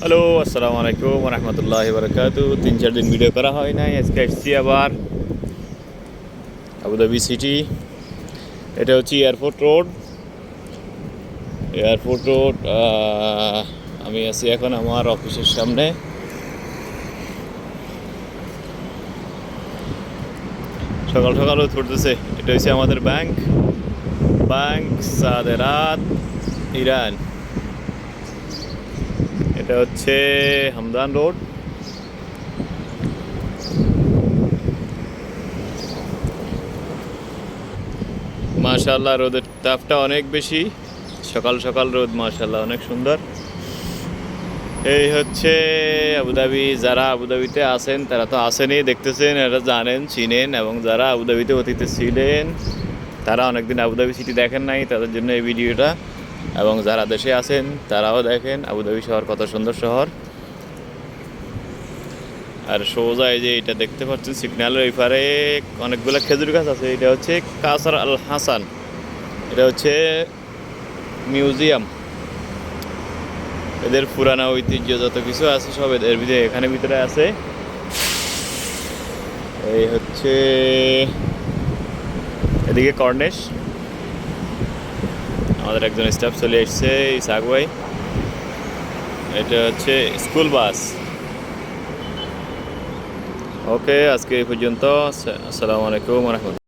Hello, আসসালামু আলাইকুম রহমতুল্লাহি বারাকাতু। 3-4 দিন ভিডিও করা হয় নাই, আজকে আসছি আবার আবুধাবি সিটি। এটা হচ্ছে এয়ারপোর্ট রোড। আমি আছি এখন আমার অফিসের সামনে। সকাল সকাল রোদ পড়তেছে। এটা হচ্ছে আমাদের ব্যাংক সাদেরাত ইরান। এটা হচ্ছে হামদান রোড। মাশাআল্লাহ, রোদের তাপটা অনেক বেশি। সকাল সকাল রোদ, মাশাআল্লাহ অনেক সুন্দর। এই হচ্ছে আবুধাবি। যারা আবুধাবিতে আছেন তারা তো আসেনই, দেখতেছেন, এরা জানেন, চিনেন, এবং যারা আবুধাবিতে অতীতে ছিলেন তারা অনেকদিন আবুধাবি সিটি দেখেন নাই, তাদের জন্য এই ভিডিওটা। এবং যারা দেশে আছেন তারাও দেখেন আবুধাবি শহর কত সুন্দর শহর। আর সোজা এই যে এটা দেখতে পাচ্ছেন সিগন্যালের ওই পারে অনেকগুলো খেজুর গাছ আছে। এটা হচ্ছে কাসার আল হাসান। এটা হচ্ছে মিউজিয়াম। এদের পুরানা ঐতিহ্য যত কিছু আছে সব এদের এখানে ভিতরে আছে। এই হচ্ছে এদিকে কর্নেশ। আমাদের একজন স্টাফ চলে এসছে, ইসাক ভাই। এটা হচ্ছে স্কুল বাস। ওকে, আজকে এই পর্যন্ত। আসসালামু আলাইকুম রহমতুল্লাহ।